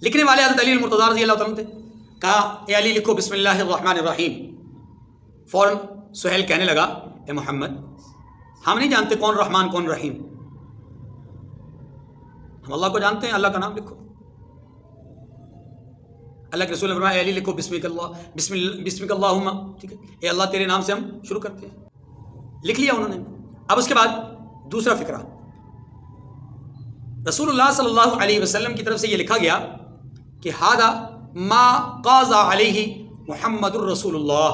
لکھنے والے حضرت علی المرتضیٰ رضی اللہ تعالیٰ تھے، کہا اے علی لکھو بسم اللہ الرحمن الرحیم۔ فوراً سہیل کہنے لگا اے محمد ہم نہیں جانتے کون رحمان کون رحیم، ہم اللہ کو جانتے ہیں، اللہ کا نام لکھو۔ اللہ کے رسول نے فرمایا اے علی لکھو بسمک اللہم، ٹھیک ہے، اے اللہ تیرے نام سے ہم شروع کرتے ہیں۔ لکھ لیا انہوں نے۔ اب اس کے بعد دوسرا فقرہ، رسول اللہ صلی اللہ علیہ وسلم کی طرف سے یہ لکھا گیا کہ ھذا ما قاضى علیہ محمد الرسول اللہ،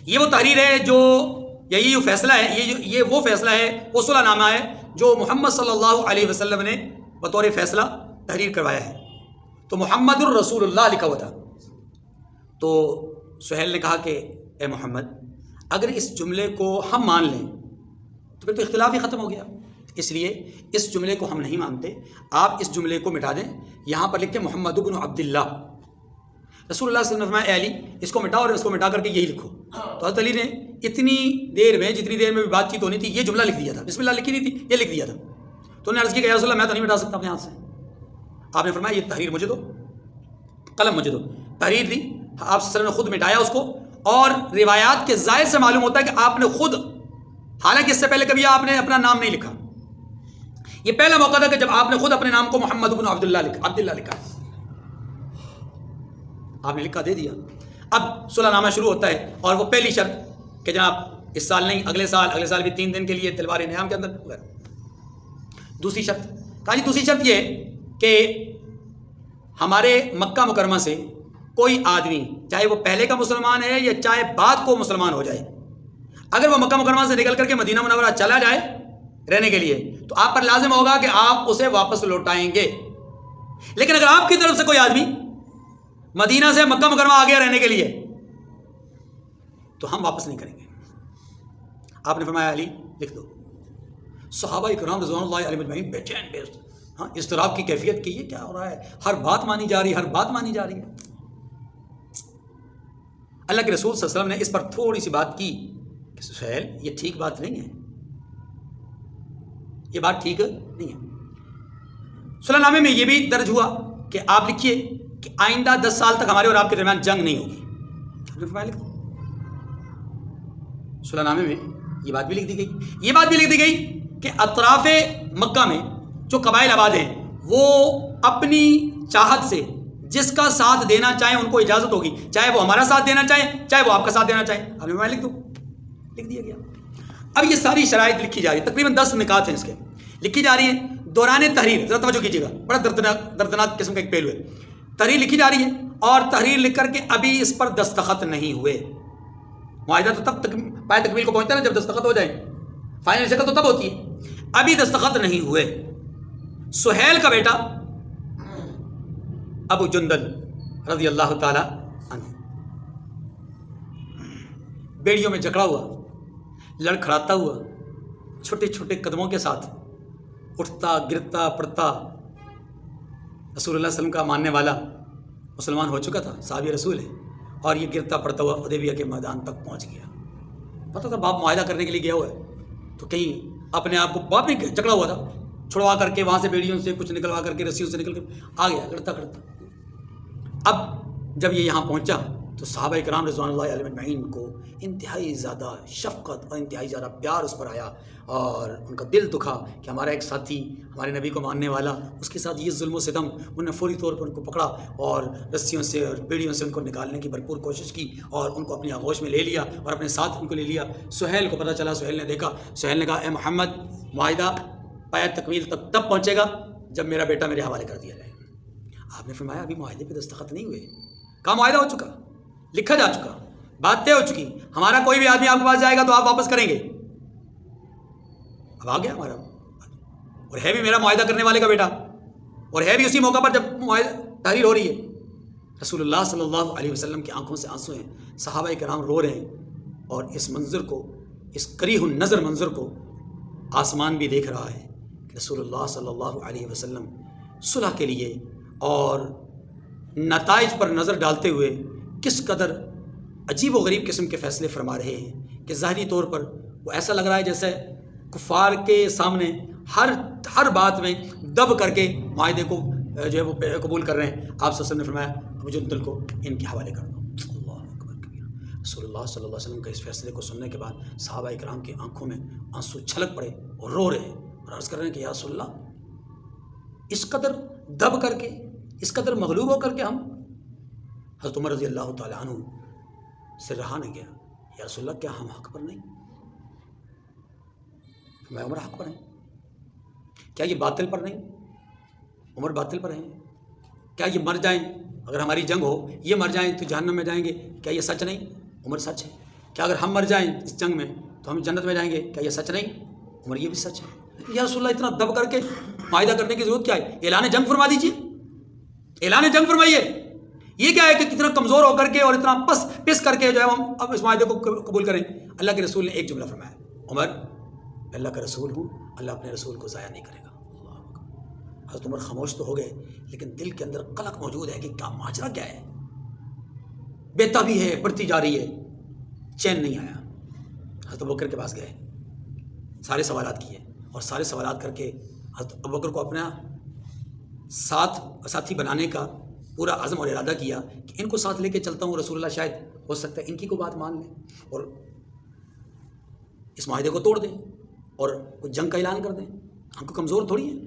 یہ وہ تحریر ہے جو، یا یہ جو فیصلہ ہے، یہ وہ فیصلہ ہے، وہ صلح نامہ ہے جو محمد صلی اللہ علیہ وسلم نے بطور فیصلہ تحریر کروایا ہے۔ تو محمد الرسول اللہ لکھا ہوا تھا۔ تو سہیل نے کہا کہ اے محمد اگر اس جملے کو ہم مان لیں تو پھر تو اختلاف ہی ختم ہو گیا، اس لیے اس جملے کو ہم نہیں مانتے، آپ اس جملے کو مٹا دیں، یہاں پر لکھتے محمد بن عبداللہ۔ رسول اللہ صلی اللہ علیہ وسلم نے فرمایا اے علی اس کو مٹاؤ اور اس کو مٹا کر کے یہی لکھو۔ تو حضرت علی نے اتنی دیر میں، جتنی دیر میں بھی بات چیت ہونی تھی، یہ جملہ لکھ دیا تھا، بسم اللہ لکھی نہیں تھی، یہ لکھ دیا تھا۔ تو انہوں نے عرض کی کہ یا رسول اللہ میں تو نہیں مٹا سکتا اپنے ہاتھ سے۔ آپ نے فرمایا یہ تحریر مجھے دو، قلم مجھے دو۔ تحریر دی، آپ صلی اللہ علیہ وسلم نے خود مٹایا اس کو، اور روایات کے ظاہر سے معلوم ہوتا ہے کہ آپ نے خود، حالانکہ اس سے پہلے کبھی آپ نے اپنا نام نہیں لکھا، یہ پہلا موقع تھا کہ جب آپ نے خود اپنے نام کو محمد بن عبداللہ لکھا، آپ نے لکھا دے دیا۔ اب صلح نامہ شروع ہوتا ہے، اور وہ پہلی شرط کہ جناب اس سال نہیں، اگلے سال بھی 3 دن کے لیے تلوار نیام کے اندر وغیرہ۔ دوسری شرط، کہا جی دوسری شرط یہ ہے کہ ہمارے مکہ مکرمہ سے کوئی آدمی، چاہے وہ پہلے کا مسلمان ہے یا چاہے بعد کو مسلمان ہو جائے، اگر وہ مکہ مکرمہ سے نکل کر کے مدینہ منورہ چلا جائے رہنے کے لیے تو آپ پر لازم ہوگا کہ آپ اسے واپس لوٹائیں گے۔ لیکن اگر آپ کی طرف سے کوئی آدمی مدینہ سے مکہ مکرمہ آ گیا رہنے کے لیے تو ہم واپس نہیں کریں گے۔ آپ نے فرمایا علی لکھ دو۔ صحابہ کرام رضوان اللہ علیہم اجمعین بے چین، ہاں اضطراب کی کیفیت کی، یہ کیا ہو رہا ہے، ہر بات مانی جا رہی ہے۔ اللہ کے رسول صلی اللہ علیہ وسلم نے اس پر تھوڑی سی بات کی کہ سہیل یہ ٹھیک بات نہیں ہے، یہ بات ٹھیک نہیں ہے۔ صلح نامے میں یہ بھی درج ہوا کہ آپ لکھیے کہ آئندہ 10 سال تک ہمارے اور آپ کے درمیان جنگ نہیں ہوگی۔ صلح نامے میں یہ بات بھی لکھ دی گئی کہ اطراف مکہ میں جو قبائل آباد ہیں وہ اپنی چاہت سے جس کا ساتھ دینا چاہیں ان کو اجازت ہوگی، چاہے وہ ہمارا ساتھ دینا چاہیں چاہے وہ آپ کا ساتھ دینا چاہیں۔ آپ نے لکھ دیا گیا۔ اب یہ ساری شرائط لکھی جا رہی ہے، تقریباً 10 نکات ہیں اس کے، لکھی جا رہی ہیں دوران تحریر۔ ذرا توجہ کیجیے گا، بڑا دردناک قسم کا ایک پہلو ہے۔ تحریر لکھی جا رہی ہے اور تحریر لکھ کر کے ابھی اس پر دستخط نہیں ہوئے۔ معاہدہ تو تب تک پائے تکمیل کو پہنچتا ہے نا جب دستخط ہو جائے، فائنل شکل تو تب ہوتی ہے، ابھی دستخط نہیں ہوئے۔ سہیل کا بیٹا ابو جندل رضی اللہ تعالی عنہ بیڑیوں میں جکڑا ہوا، لڑکھڑاتا ہوا، چھوٹے چھوٹے قدموں کے ساتھ اٹھتا گرتا پڑتا، رسول اللہ صلی اللہ علیہ وسلم کا ماننے والا مسلمان ہو چکا تھا، صحابی رسول ہے، اور یہ گرتا پڑتا ہوا حدیبیہ کے میدان تک پہنچ گیا۔ پتہ تھا باپ معاہدہ کرنے کے لیے گیا ہوا ہے، تو کہیں اپنے آپ کو باپ بھی جکڑا ہوا تھا، چھڑوا کر کے وہاں سے بیڑیوں سے کچھ نکلوا کر کے رسیوں سے نکل کر آ گیا لڑتا کڑتا۔ اب جب یہ یہاں پہنچا تو صحابہ کرام رضوان اللہ علیہم اجمعین کو انتہائی زیادہ شفقت اور انتہائی زیادہ پیار اس پر آیا، اور ان کا دل دکھا کہ ہمارا ایک ساتھی ہمارے نبی کو ماننے والا، اس کے ساتھ یہ ظلم و ستم. انہوں نے فوری طور پر ان کو پکڑا اور رسیوں سے اور بیڑیوں سے ان کو نکالنے کی بھرپور کوشش کی اور ان کو اپنی آغوش میں لے لیا اور اپنے ساتھ ان کو لے لیا. سہیل کو پتہ چلا، سہیل نے دیکھا، سہیل نے کہا اے محمد، معاہدہ پایا تکمیل تک تب پہنچے گا جب میرا بیٹا میرے حوالے کر دیا جائے. آپ نے فرمایا ابھی معاہدے پہ دستخط نہیں ہوئے. کہا معاہدہ ہو چکا، لکھا جا چکا، بات طے ہو چکی، ہمارا کوئی بھی آدمی آپ کے پاس جائے گا تو آپ واپس کریں گے. اب آ گیا ہمارا، اور ہے بھی میرا معاہدہ کرنے والے کا بیٹا، اور ہے بھی اسی موقع پر جب معاہدہ تحریر ہو رہی ہے. رسول اللہ صلی اللہ علیہ وسلم کی آنکھوں سے آنسو ہیں، صحابہ کرام رو رہے ہیں، اور اس منظر کو، اس کریہ النظر منظر کو آسمان بھی دیکھ رہا ہے کہ رسول اللہ صلی اللہ علیہ وسلم صلح کے لیے اور نتائج پر نظر ڈالتے ہوئے کس قدر عجیب و غریب قسم کے فیصلے فرما رہے ہیں کہ ظاہری طور پر وہ ایسا لگ رہا ہے جیسے کفار کے سامنے ہر بات میں دب کر کے معاہدے کو جو ہے وہ قبول کر رہے ہیں. آپ صلی اللہ علیہ وسلم نے فرمایا ابو جندل کو ان کے حوالے کر دو. اللہ اکبر کبیرہ. رسول اللہ صلی اللہ علیہ وسلم کے اس فیصلے کو سننے کے بعد صحابہ کرام کی آنکھوں میں آنسو چھلک پڑے اور رو رہے ہیں اور عرض کر رہے ہیں کہ یا رسول اللہ، اس قدر دب کر کے، اس قدر مغلوب ہو کر کے ہم. حضرت عمر رضی اللہ تعالیٰ عنہ سے رہا نہیں گیا. یا رسول اللہ، کیا ہم حق پر نہیں؟ میں عمر حق پر ہیں؟ کیا یہ باطل پر نہیں؟ عمر باطل پر ہیں؟ کیا یہ مر جائیں، اگر ہماری جنگ ہو یہ مر جائیں تو جہنم میں جائیں گے، کیا یہ سچ نہیں؟ عمر سچ ہے. کیا اگر ہم مر جائیں اس جنگ میں تو ہم جنت میں جائیں گے، کیا یہ سچ نہیں؟ عمر یہ بھی سچ ہے. یا رسول اللہ، اتنا دب کر کے معاہدہ کرنے کی ضرورت کیا ہے؟ اعلان جنگ فرما دیجیے، اعلان جنگ فرمائیے. یہ کیا ہے کہ کتنا کمزور ہو کر کے اور اتنا پس کر کے جو ہے ہم اب اس معاہدے کو قبول کریں. اللہ کے رسول نے ایک جملہ فرمایا، عمر میں اللہ کا رسول ہوں، اللہ اپنے رسول کو ضائع نہیں کرے گا. حضرت عمر خاموش تو ہو گئے، لیکن دل کے اندر قلق موجود ہے کہ کیا ماجرا کیا ہے. بےتابی ہے، بڑھتی جا رہی ہے، چین نہیں آیا. حضرت ابوبکر کے پاس گئے، سارے سوالات کیے، اور سارے سوالات کر کے حضرت ابوبکر کو اپنا ساتھی بنانے کا پورا عزم اور ارادہ کیا کہ ان کو ساتھ لے کے چلتا ہوں، رسول اللہ شاید ہو سکتا ہے ان کی کو بات مان لیں اور اس معاہدے کو توڑ دیں اور کچھ جنگ کا اعلان کر دیں. ہم کو کمزور تھوڑی ہیں.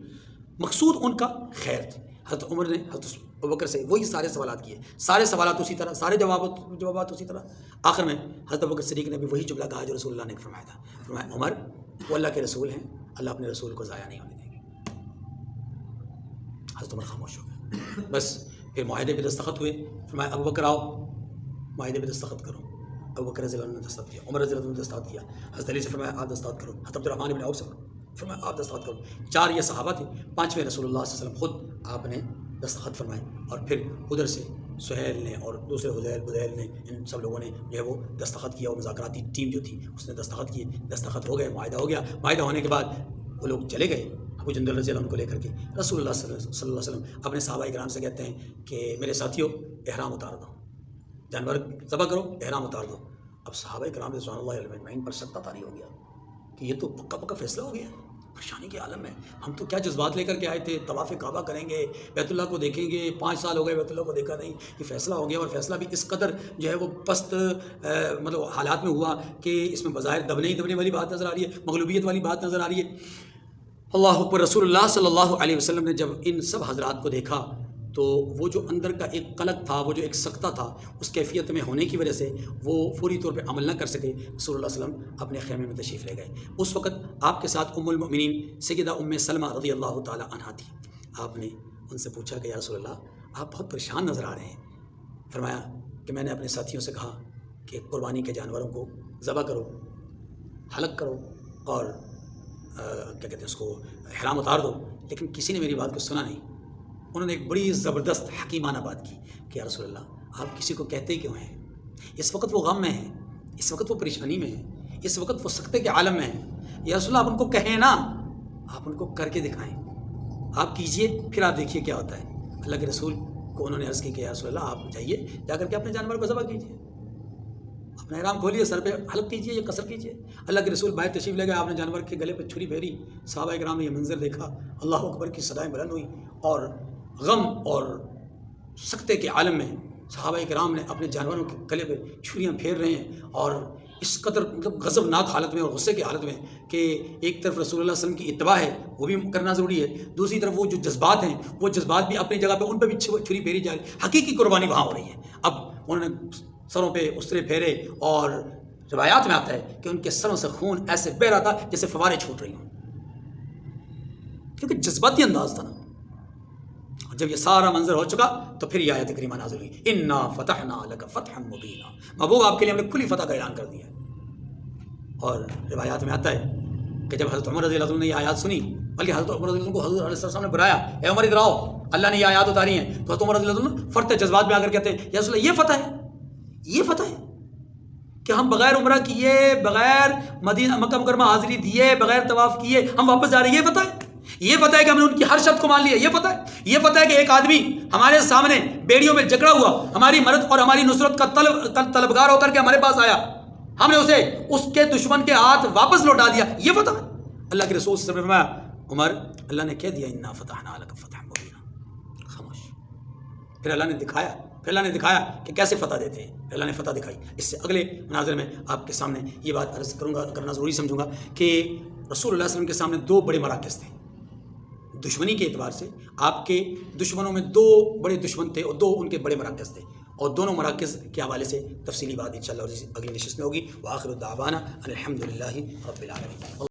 مقصود ان کا خیر تھی. حضرت عمر نے حضرت ابوبکر سے وہی سارے سوالات کیے، سارے سوالات اسی طرح، سارے جوابات اسی طرح. آخر میں حضرت ابوبکر صدیق نے بھی وہی جملہ کہا جو رسول اللہ نے فرمایا تھا. فرمایا عمر، وہ اللہ کے رسول ہیں، اللہ اپنے رسول کو ضائع نہیں ہونے دیں گے. حضرت عمر خاموش ہو گئے. بس پھر معاہدے پہ دستخط ہوئے. فرمایا ابوبکر آؤ، معاہدے پہ دستخط کرو. ابوبکر رضی اللہ عنہ نے دستخط کیا، عمر رضی اللہ عنہ نے دستخط کیا. حضرت علی سے فرمایا آپ دستخط کرو. حضرت عبدالرحمن بن عوف سے فرمایا آپ دستخط کرو. 4 یہ صحابہ تھے، 5ویں رسول اللہ صلی اللہ علیہ وسلم خود آپ نے دستخط فرمائے. اور پھر ادھر سے سہیل نے اور دوسرے بدیل نے، ان سب لوگوں نے جو ہے وہ دستخط کیا. وہ مذاکراتی ٹیم جو تھی اس نے دستخط کیے. دستخط ہو گئے، معاہدہ ہو گیا. معاہدہ ہونے کے بعد وہ لوگ چلے گئے ابو جندل رضی اللہ عنہ کو لے کر کے. رسول اللہ صلی اللہ علیہ وسلم اپنے صحابہ کرام سے کہتے ہیں کہ میرے ساتھیوں احرام اتار دو، جانور ذبح کرو، احرام اتار دو. اب صحابہ کرام رضوان اللہ علیہ اجمعین پر شک طاری ہو گیا کہ یہ تو پکا فیصلہ ہو گیا. پریشانی کے عالم میں ہم تو کیا جذبات لے کر کے آئے تھے، طواف کعبہ کریں گے، بیت اللہ کو دیکھیں گے، 5 سال ہو گئے بیت اللہ کو دیکھا نہیں. یہ فیصلہ ہو گیا، اور فیصلہ بھی اس قدر جو ہے وہ پست مطلب حالات میں ہوا کہ اس میں بظاہر دبنے والی بات نظر آ رہی ہے، مغلوبیت والی بات نظر آ رہی ہے. اللہ اکبر. رسول اللہ صلی اللہ علیہ وسلم نے جب ان سب حضرات کو دیکھا تو وہ جو اندر کا ایک قلق تھا، وہ جو ایک سکتہ تھا، اس کیفیت میں ہونے کی وجہ سے وہ فوری طور پہ عمل نہ کر سکے. رسول اللہ صلی اللہ علیہ وسلم اپنے خیمے میں تشریف لے گئے. اس وقت آپ کے ساتھ ام المؤمنین سیدہ ام سلمہ رضی اللہ تعالی عنہا تھی. آپ نے ان سے پوچھا کہ یا رسول اللہ آپ بہت پریشان نظر آ رہے ہیں. فرمایا کہ میں نے اپنے ساتھیوں سے کہا کہ قربانی کے جانوروں کو ذبح کرو، حلق کرو اور کیا کہتے ہیں اس کو احرام اتار دو، لیکن کسی نے میری بات کو سنا نہیں. انہوں نے ایک بڑی زبردست حکیمانہ بات کی کہ یا رسول اللہ آپ کسی کو کہتے کیوں ہیں؟ اس وقت وہ غم میں ہیں، اس وقت وہ پریشانی میں ہیں، اس وقت وہ سکتے کے عالم میں ہیں. یا رسول اللہ آپ ان کو کہیں نا، آپ ان کو کر کے دکھائیں، آپ کیجئے پھر آپ دیکھیے کیا ہوتا ہے. اللہ کے رسول کو انہوں نے عرض کی کہ یا رسول اللہ آپ جائیے، جا کر کے اپنے جانور کو ذبح کیجیے، اپنا احرام کھولیے، سر پہ حلق کیجیے یا قصر کیجیے. اللہ کے رسول باہر تشریف لے گئے. آپ نے جانور کے گلے پہ چھری پھیری. صحابہ کرام نے یہ منظر دیکھا. اللہ اکبر کی صدائیں بلند ہوئی اور غم اور سکتے کے عالم میں صحابہ کرام نے اپنے جانوروں کے گلے پہ چھریاں پھیر رہے ہیں اور اس قدر مطلب غضبناک حالت میں اور غصے کی حالت میں کہ ایک طرف رسول اللہ صلی اللہ علیہ وسلم کی اتباع ہے وہ بھی کرنا ضروری ہے، دوسری طرف وہ جو جذبات ہیں وہ جذبات بھی اپنی جگہ پہ ان پہ بھی چھری پھیری جا رہی، حقیقی قربانی وہاں ہو رہی ہے۔ اب انہوں نے سروں پہ اسرے پھیرے اور روایات میں آتا ہے کہ ان کے سروں سے خون ایسے بہہ رہا تھا جیسے فوارے چھوٹ رہی ہوں، کیونکہ جذباتی انداز تھا نا۔ جب یہ سارا منظر ہو چکا تو پھر یہ آیت کریمہ نازل ہوئی، انا فتحنا لک فتحا مبینا، محبوب آپ کے لیے ہم نے کھلی فتح کا اعلان کر دیا۔ اور روایات میں آتا ہے کہ جب حضرت عمر رضی اللہ عنہ نے یہ آیات سنی، بلکہ حضرت عمر رضی اللہ عنہ کو حضور علیہ السلام نے بلایا، اے عمر ادھر آؤ، اللہ نے یہ آیات اتاری ہیں، تو حضرت عمر رضی اللہ عنہ فرتے جذبات میں آ کر کہتے ہیں یا رسول اللہ یہ فتح ہے، یہ فتح ہے کہ ہم بغیر عمرہ کیے، بغیر مدینہ مکہ مکرمہ حاضری دیے، بغیر طواف کیے ہم واپس جا رہے ہیں، یہ فتح ہے، یہ فتح ہے کہ ہم نے ان کی ہر شرط کو مان لیا، یہ فتح ہے، یہ فتح ہے کہ ایک آدمی ہمارے سامنے بیڑیوں میں جکڑا ہوا ہماری مدد اور ہماری نصرت کا طلبگار ہو کر کے ہمارے پاس آیا، ہم نے اسے اس کے دشمن کے ہاتھ واپس لوٹا دیا، یہ فتح ہے۔ اللہ کے رسول صلی اللہ علیہ وسلم نے فرمایا عمر اللہ نے کہہ دیا انا فتحنا لک فتحا مبینا، خاموش۔ پھر اللہ نے دکھایا کہ کیسے فتح دیتے ہیں، پھر اللہ نے فتح دکھائی۔ اس سے اگلے مناظر میں آپ کے سامنے یہ بات عرض کرنا ضروری سمجھوں گا کہ رسول اللہ صلی اللہ علیہ وسلم کے سامنے دو بڑے مراکز تھے دشمنی کے اعتبار سے، آپ کے دشمنوں میں دو بڑے دشمن تھے اور دو ان کے بڑے مراکز تھے، اور دونوں مراکز کے حوالے سے تفصیلی بات انشاءاللہ اگلی نشست میں ہوگی۔ وآخر دعوانا ان الحمد للہ رب العالمین۔